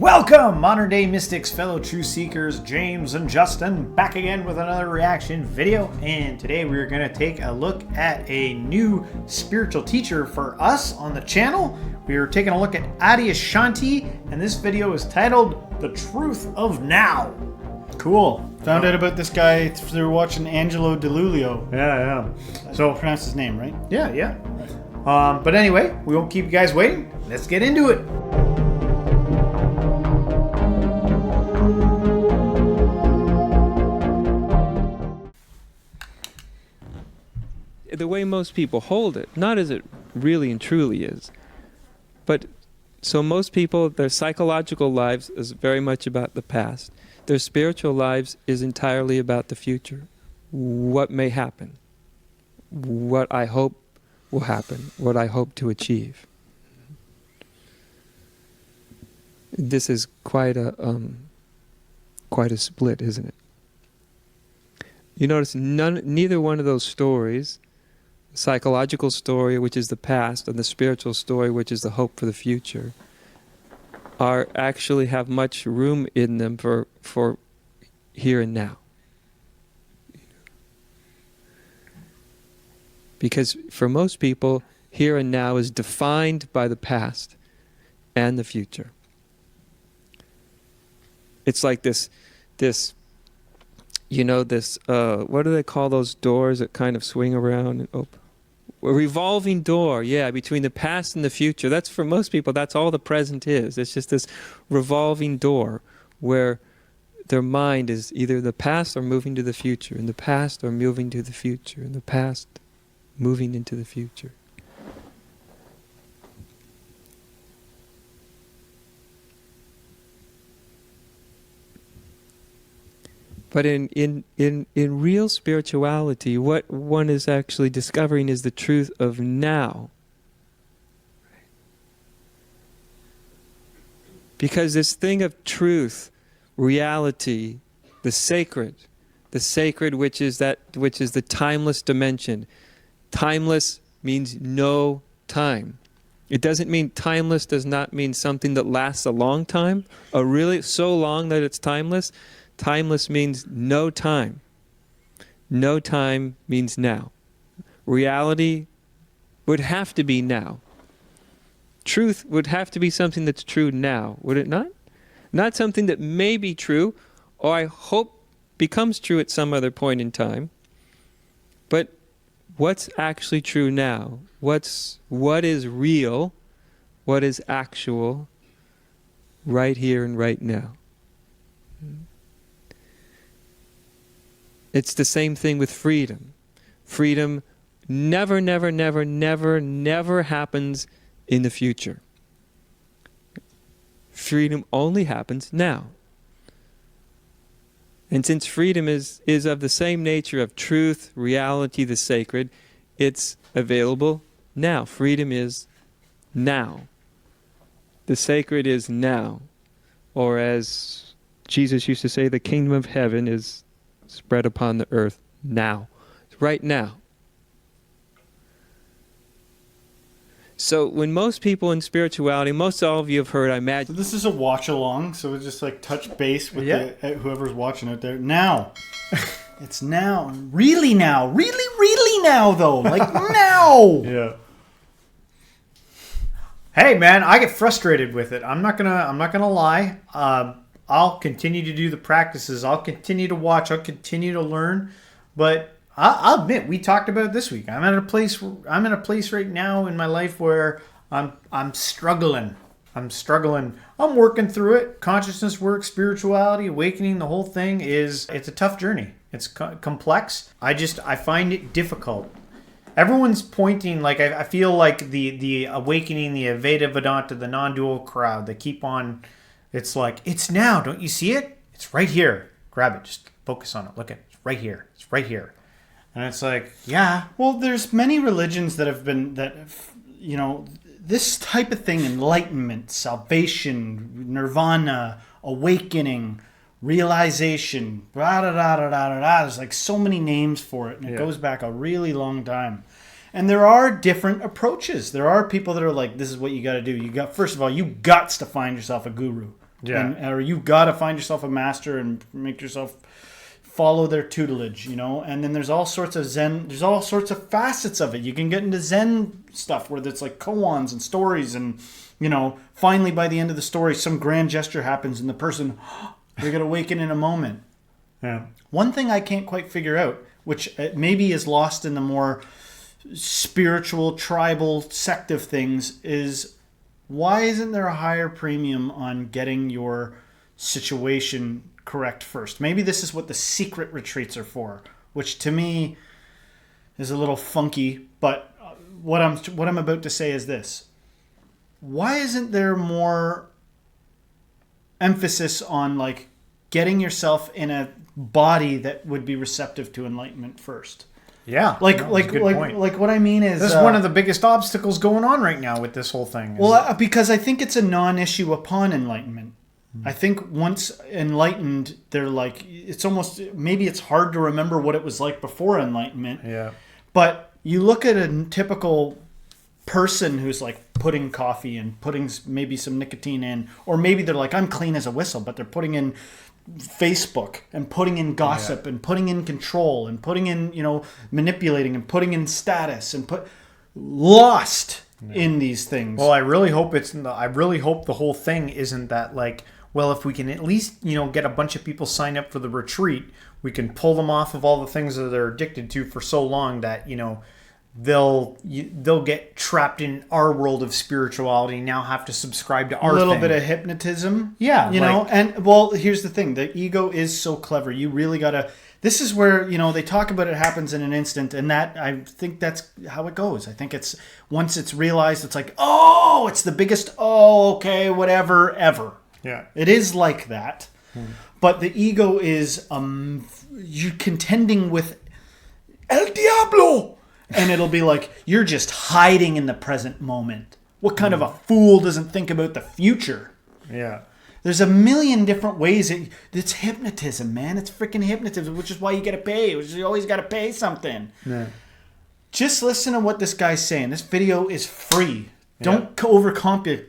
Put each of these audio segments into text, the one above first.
Welcome, modern day mystics, fellow truth seekers, James and Justin, back again with another reaction video. And today we're going to take a look at a new spiritual teacher for us on the channel. We are taking a look at Adyashanti, and this video is titled The Truth of Now. Cool. Found out about this guy through watching Angelo DeLulio. Yeah. So pronounce his name, right? Yeah. But anyway, we won't keep you guys waiting. Let's get into it. The way most people hold it, not as it really and truly is, but so most people, their psychological lives is very much about the past. Their spiritual lives is entirely about the future. What may happen, what I hope will happen, what I hope to achieve. This is quite a split, isn't it? You notice neither one of those stories, psychological story, which is the past, and the spiritual story, which is the hope for the future, are actually have much room in them for here and now. Because for most people, here and now is defined by the past and the future. It's like this, what do they call those doors that kind of swing around and open? A revolving door, yeah, between the past and the future. That's, for most people, that's all the present is. It's just this revolving door where their mind is either the past or moving to the future, in the past or moving to the future, in the past moving into the future. But in real spirituality, what one is actually discovering is the truth of now. Because this thing of truth, reality, the sacred which is the timeless dimension. Timeless means no time. It doesn't mean timeless does not mean something that lasts a long time, or really so long that it's timeless. Timeless means no time. No time means now. Reality would have to be now. Truth would have to be something that's true now, would it not? Not something that may be true, or I hope becomes true at some other point in time. But what's actually true now? What is real? What is actual? Right here and right now. It's the same thing with freedom. Freedom never happens in the future. Freedom only happens now. And since freedom is of the same nature of truth, reality, the sacred, it's available now. Freedom is now. The sacred is now. Or as Jesus used to say, the kingdom of heaven is spread upon the earth now. Right now. So when most people in spirituality, most all of you have heard, I imagine. So this is a watch along, so we just like touch base with whoever's watching out there. Now. It's now. Really now. Really now though. Like now. Yeah. Hey man, I get frustrated with it. I'm not gonna lie. I'll continue to do the practices. I'll continue to watch. I'll continue to learn. But I'll admit, we talked about it this week. I'm in a place right now in my life where I'm struggling. I'm working through it. Consciousness work, spirituality, awakening, the whole thing it's a tough journey. It's complex. I find it difficult. Everyone's pointing, like I feel like the awakening, the Advaita Vedanta, the non-dual crowd, they keep on. It's like, it's now. Don't you see it? It's right here. Grab it. Just focus on it. Look at it. It's right here. It's right here. And it's like, yeah. Well, there's many religions that have been, this type of thing, enlightenment, salvation, nirvana, awakening, realization, blah, da, da, da, da, da, da. There's like so many names for it, and it goes back a really long time. And there are different approaches. There are people that are like, this is what you got to do. First of all, you got to find yourself a guru. Yeah. Or you got to find yourself a master and make yourself follow their tutelage, And then there's all sorts of Zen, there's all sorts of facets of it. You can get into Zen stuff where it's like koans and stories and, finally by the end of the story, some grand gesture happens and the person, they're going to awaken in a moment. Yeah. One thing I can't quite figure out, which maybe is lost in the more spiritual, tribal, sective things, is why isn't there a higher premium on getting your situation correct first? Maybe this is what the secret retreats are for, which to me is a little funky, but what I'm about to say is this. Why isn't there more emphasis on like getting yourself in a body that would be receptive to enlightenment first? Yeah. Like what I mean is this is one of the biggest obstacles going on right now with this whole thing. Well, because I think it's a non-issue upon enlightenment. I think once enlightened, they're like, it's almost, maybe it's hard to remember what it was like before enlightenment. Yeah. But you look at a typical person who's like putting coffee and putting maybe some nicotine in, or maybe they're like, I'm clean as a whistle, but they're putting in Facebook and putting in gossip and putting in control and putting in, manipulating and putting in status and lost in these things. Well, I really hope the whole thing isn't that like, well, if we can at least, get a bunch of people sign up for the retreat, we can pull them off of all the things that they're addicted to for so long that, they'll get trapped in our world of spirituality, now have to subscribe to our little thing. bit of hypnotism. Yeah. And well, here's the thing. The ego is so clever. You really got to, this is where, they talk about it happens in an instant, and that, I think that's how it goes. I think it's, once it's realized, it's like, oh, it's the biggest, oh, okay, whatever, ever. Yeah. It is like that. But the ego is, you're contending with El Diablo. And it'll be like, you're just hiding in the present moment. What kind of a fool doesn't think about the future? Yeah. There's a million different ways. It's hypnotism, man. It's freaking hypnotism, which is why you got to pay. Which is you always got to pay something. Yeah. Just listen to what this guy's saying. This video is free. Don't overcomplicate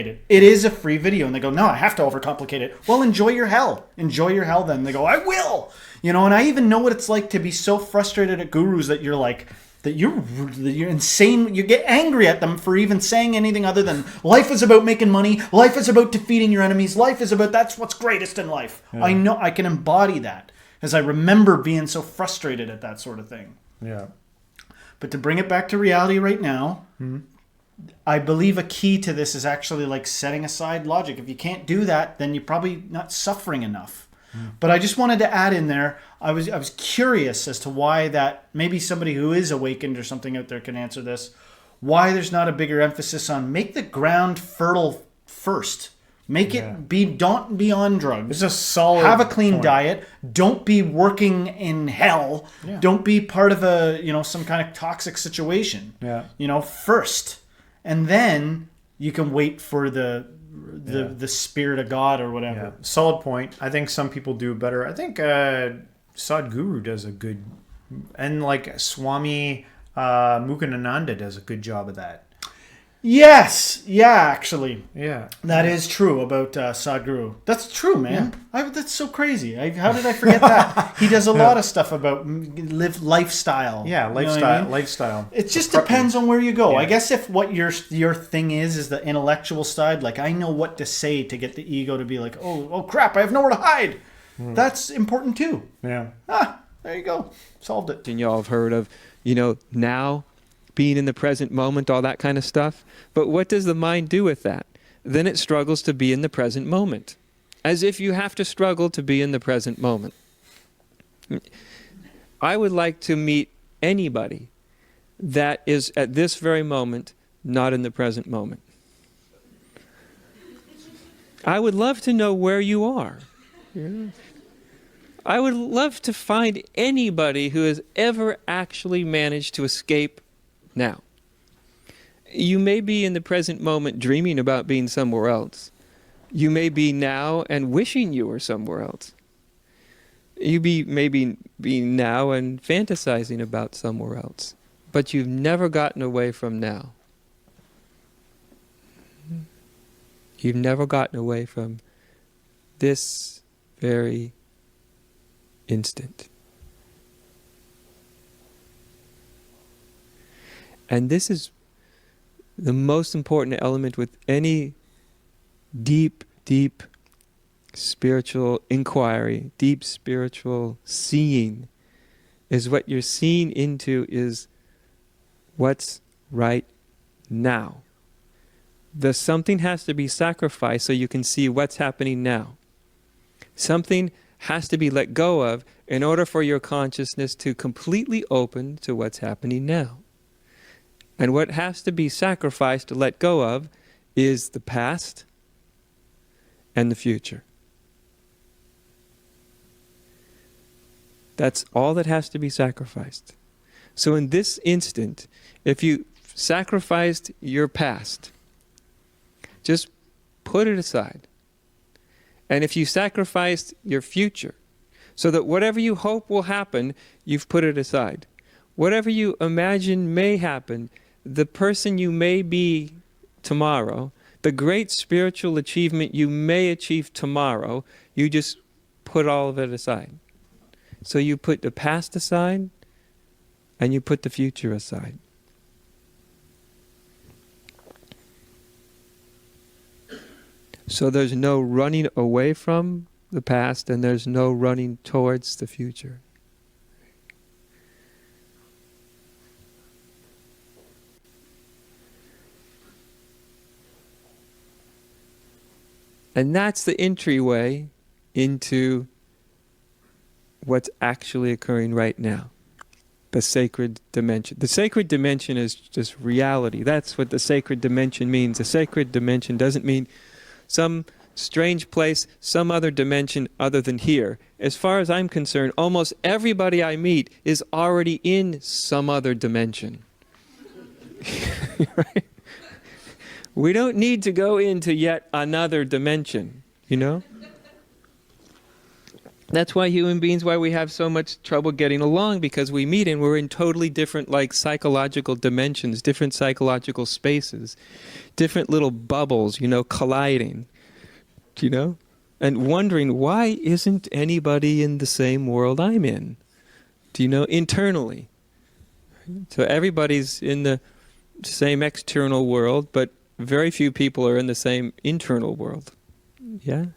it. It is a free video. And they go, no, I have to overcomplicate it. Well, enjoy your hell. Enjoy your hell then. They go, I will. And I even know what it's like to be so frustrated at gurus that you're like, that you're insane. You get angry at them for even saying anything other than life is about making money. Life is about defeating your enemies. Life is about, that's what's greatest in life. Yeah. I know I can embody that as I remember being so frustrated at that sort of thing. Yeah. But to bring it back to reality right now, I believe a key to this is actually like setting aside logic. If you can't do that, then you're probably not suffering enough. But I just wanted to add in there, I was curious as to why that, maybe somebody who is awakened or something out there can answer this, why there's not a bigger emphasis on make the ground fertile first. Make it don't be on drugs. It's a solid have a clean point. diet. Don't be working in hell. Yeah. Don't be part of a, some kind of toxic situation. Yeah. First. And then you can wait for the spirit of God or whatever. Yeah. Solid point. I think some people do better. I think Sadhguru does a good, and like Swami Mukhananda does a good job of that. Yes. Yeah, actually. Yeah. That is true about Sadhguru. That's true, man. That's so crazy. How did I forget that? He does a lot of stuff about lifestyle. Yeah, lifestyle. It just depends on where you go. Yeah. I guess if what your thing is the intellectual side, like I know what to say to get the ego to be like, oh crap, I have nowhere to hide. That's important too. Yeah. There you go. Solved it. And y'all have heard of, now being in the present moment, all that kind of stuff. But what does the mind do with that? Then it struggles to be in the present moment, as if you have to struggle to be in the present moment. I would like to meet anybody that is at this very moment not in the present moment. I would love to know where you are. I would love to find anybody who has ever actually managed to escape now. You may be in the present moment dreaming about being somewhere else. You may be now and wishing you were somewhere else. You may be now and fantasizing about somewhere else. but you've never gotten away from now. You've never gotten away from this very instant. And this is the most important element with any deep, deep spiritual inquiry, deep spiritual seeing, is what you're seeing into is what's right now. Something has to be sacrificed so you can see what's happening now. Something has to be let go of in order for your consciousness to completely open to what's happening now. And what has to be sacrificed to let go of is the past and the future. That's all that has to be sacrificed. So in this instant, if you sacrificed your past, just put it aside. And if you sacrificed your future, so that whatever you hope will happen, you've put it aside. Whatever you imagine may happen, the person you may be tomorrow, the great spiritual achievement you may achieve tomorrow, you just put all of it aside. So you put the past aside, and you put the future aside. So there's no running away from the past, and there's no running towards the future. And that's the entryway into what's actually occurring right now. The sacred dimension. The sacred dimension is just reality. That's what the sacred dimension means. The sacred dimension doesn't mean some strange place, some other dimension other than here. As far as I'm concerned, almost everybody I meet is already in some other dimension. Right? We don't need to go into yet another dimension, you know? That's why human beings, why we have so much trouble getting along, because we meet and we're in totally different, like, psychological dimensions, different psychological spaces, different little bubbles, you know, colliding, you know? And wondering, why isn't anybody in the same world I'm in? Do you know, internally? So everybody's in the same external world, but very few people are in the same internal world. Yeah?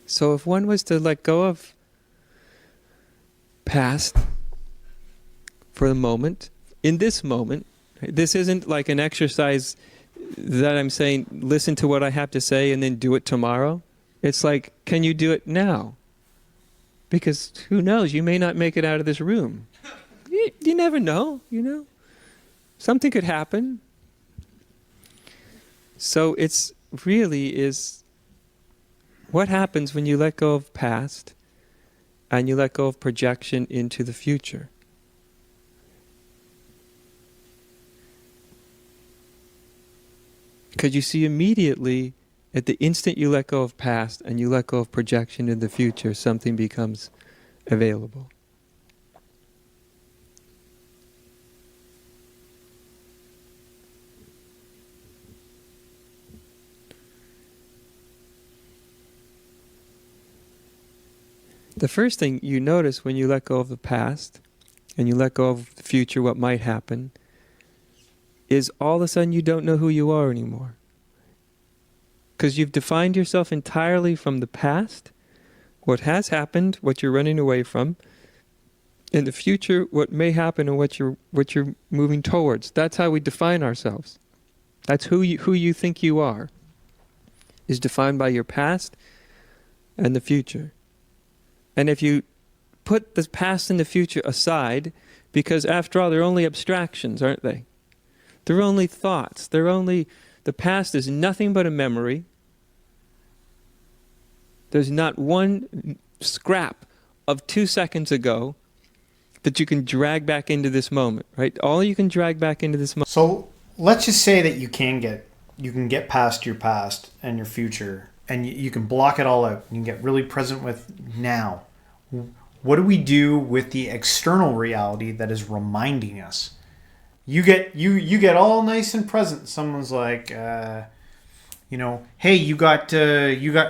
So if one was to let go of past for a moment, in this moment, this isn't like an exercise that I'm saying, listen to what I have to say and then do it tomorrow. It's like, can you do it now? Because who knows, you may not make it out of this room. You never know, you know. Something could happen. So it's really is what happens when you let go of past and you let go of projection into the future. Because you see immediately, at the instant you let go of past and you let go of projection in the future, something becomes available. The first thing you notice when you let go of the past and you let go of the future, what might happen, is all of a sudden you don't know who you are anymore. Because you've defined yourself entirely from the past, what has happened, what you're running away from, in the future, what may happen and what you're moving towards. That's how we define ourselves. That's who you think you are, is defined by your past and the future. And if you put the past and the future aside, because after all, they're only abstractions, aren't they? They're only thoughts. The past is nothing but a memory. There's not one scrap of 2 seconds ago that you can drag back into this moment, right? All you can drag back into this moment. So let's just say that you can get past your past and your future and you can block it all out. You can get really present with now. What do we do with the external reality that is reminding us? You get all nice and present. Someone's like, hey, you got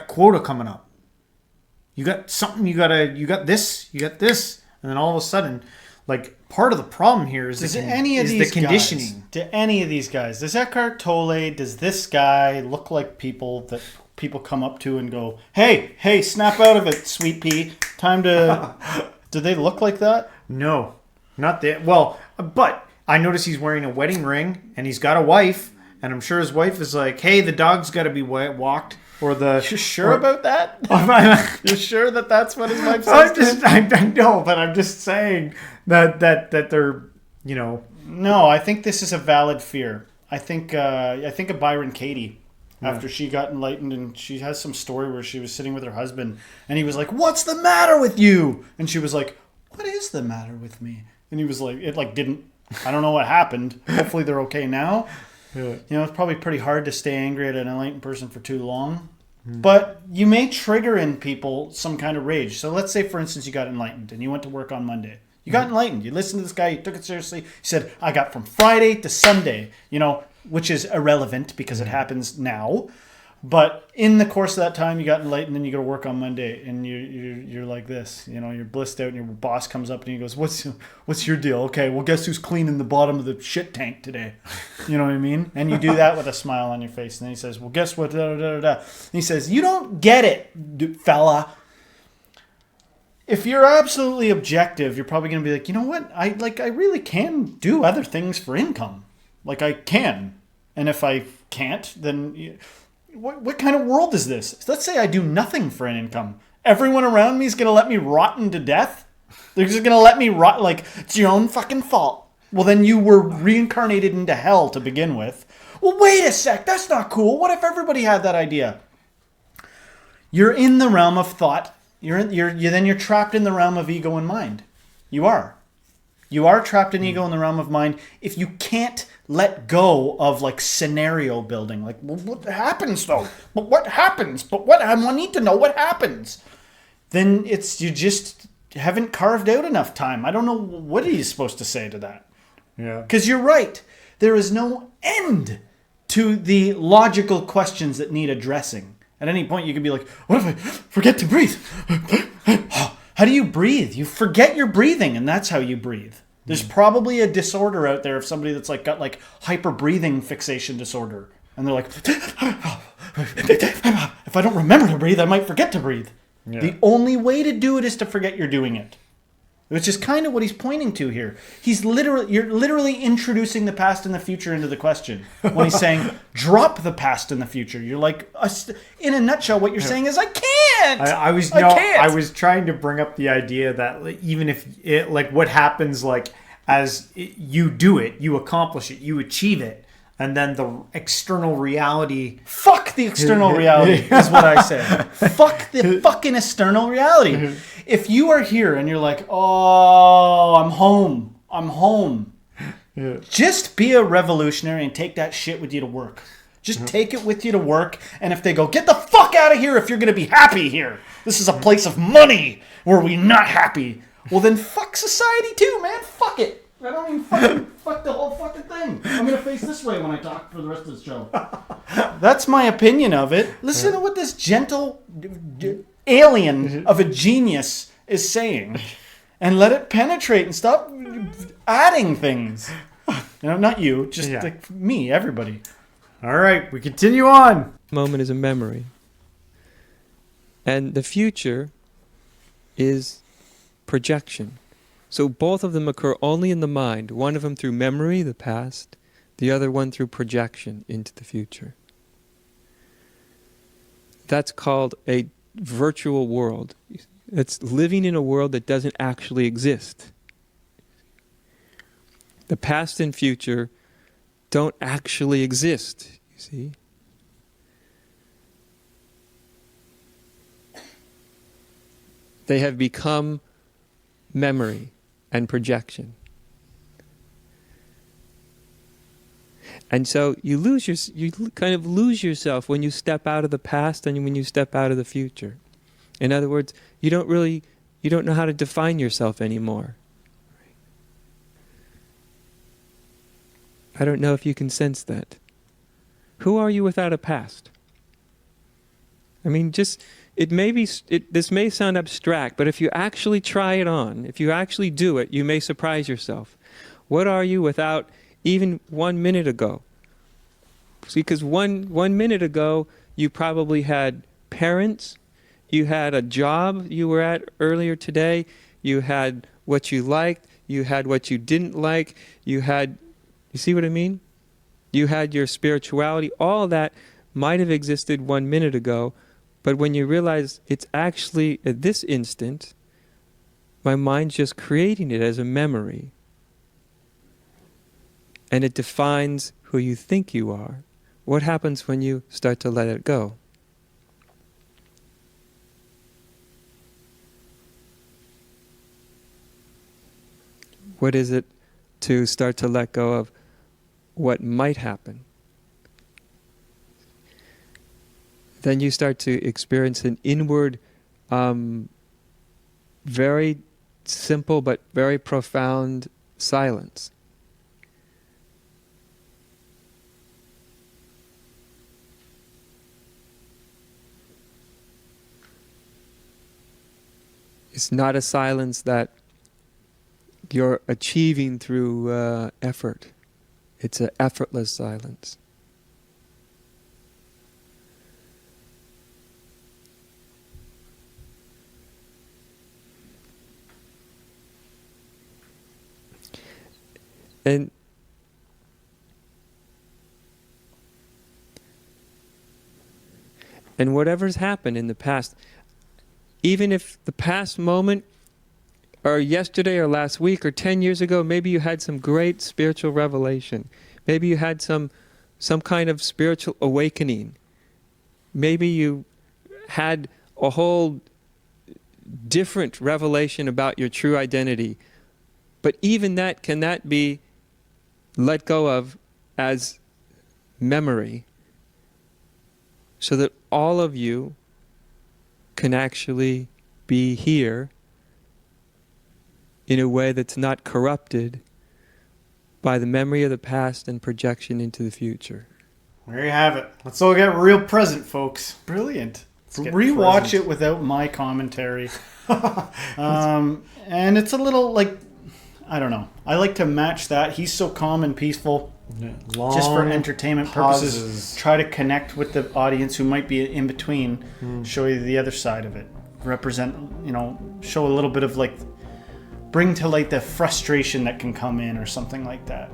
quota coming up. You got something. You got this. And then all of a sudden, like, part of the problem here is the conditioning. Guys, to any of these guys, does Eckhart Tolle, does this guy look like people that people come up to and go, hey, snap out of it, sweet pea. Time to... Do they look like that? No, not that. Well, but I notice he's wearing a wedding ring and he's got a wife, and I'm sure his wife is like, hey, the dog's got to be walked. Or the... You're sure about that? You're sure that that's what his wife says? I know, but I'm just saying that they're, No, I think this is a valid fear. I think of Byron Katie. After she got enlightened, and she has some story where she was sitting with her husband, and he was like, "What's the matter with you?" And she was like, "What is the matter with me?" And he was like, I don't know what happened. Hopefully they're okay now. Yeah. It's probably pretty hard to stay angry at an enlightened person for too long. But you may trigger in people some kind of rage. So let's say, for instance, you got enlightened and you went to work on Monday. You got enlightened. You listened to this guy. You took it seriously. He said, I got from Friday to Sunday, which is irrelevant because it happens now. But in the course of that time, you got enlightened and you go to work on Monday and you're like this. You're blissed out and your boss comes up and he goes, what's your deal? Okay, well, guess who's cleaning the bottom of the shit tank today? You know what I mean? And you do that with a smile on your face. And then he says, well, guess what? Da, da, da, da. And he says, you don't get it, fella. If you're absolutely objective, you're probably going to be like, you know what? I really can do other things for income. Like I can. And if I can't, then... What kind of world is this? Let's say I do nothing for an income. Everyone around me is going to let me rotten to death? They're just going to let me rot like, it's your own fucking fault. Well, then you were reincarnated into hell to begin with. Well, wait a sec. That's not cool. What if everybody had that idea? You're in the realm of thought. You're trapped in the realm of ego and mind. You are. You are trapped in ego in the realm of mind. If you can't let go of like scenario building, like, well, what happens though? But what happens? But what? I need to know what happens. Then you just haven't carved out enough time. I don't know what he's supposed to say to that. Yeah. Because you're right. There is no end to the logical questions that need addressing. At any point, you could be like, what if I forget to breathe? How do you breathe? You forget your breathing, and that's how you breathe. There's probably a disorder out there of somebody that's like got like hyper breathing fixation disorder. And they're like, if I don't remember to breathe, I might forget to breathe. Yeah. The only way to do it is to forget you're doing it. Which is kind of what he's pointing to here. You're literally introducing the past and the future into the question. When he's saying, drop the past and the future. You're like, in a nutshell, what you're saying is, I can't. I was trying to bring up the idea that even if it, like, what happens, like, as you do it, you accomplish it, you achieve it, and then the external reality... Fuck the external reality, is what I said. Fuck the fucking external reality. If you are here and you're like, oh, I'm home. Yeah. Just be a revolutionary and take that shit with you to work. Just take it with you to work. And if they go, get the fuck out of here if you're going to be happy here. This is a place of money where we're not happy. Well, then fuck society too, man. Fuck it. I don't even fuck the whole fucking thing. I'm going to face this way when I talk for the rest of the show. That's my opinion of it. Listen to what this gentle alien of a genius is saying. And let it penetrate and stop adding things. Not you, just like me, everybody. All right, we continue on. Moment is a memory. And the future is projection. So both of them occur only in the mind. One of them through memory, the past. The other one through projection into the future. That's called a virtual world. It's living in a world that doesn't actually exist. The past and future don't actually exist, you see. They have become memory and projection. And so you kind of lose yourself when you step out of the past and when you step out of the future. In other words, you don't know how to define yourself anymore. I don't know if you can sense that. Who are you without a past? I mean, this may sound abstract, but if you actually try it on, if you actually do it, you may surprise yourself. What are you without even 1 minute ago? See, because one minute ago, you probably had parents, you had a job you were at earlier today, you had what you liked, you had what you didn't like, you see what I mean? You had your spirituality, all that might have existed 1 minute ago, but when you realize it's actually, at this instant, my mind's just creating it as a memory. And it defines who you think you are. What happens when you start to let it go? What is it to start to let go of what might happen? Then you start to experience an inward, very simple but very profound silence. It's not a silence that you're achieving through effort. It's an effortless silence. And whatever's happened in the past, even if the past moment, or yesterday or last week or 10 years ago, maybe you had some great spiritual revelation. Maybe you had some kind of spiritual awakening. Maybe you had a whole different revelation about your true identity. But even that, can that be let go of as memory, so that all of you can actually be here in a way that's not corrupted by the memory of the past and projection into the future. There you have it. Let's all get real present, folks. Brilliant. Get Rewatch present. it without my commentary. And it's a little like, I don't know. I like to match that. He's so calm and peaceful. Long just for entertainment purposes. pauses. Try to connect with the audience who might be in between. Show you the other side of it. Represent, show a little bit of like, bring to light the frustration that can come in or something like that.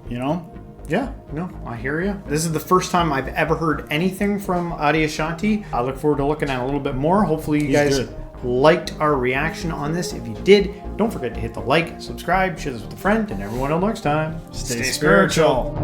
Yeah, no, I hear you. This is the first time I've ever heard anything from Adyashanti. I look forward to looking at it a little bit more. Hopefully you guys liked our reaction on this. If you did, don't forget to hit the like, subscribe, share this with a friend, and everyone until next time, Stay spiritual.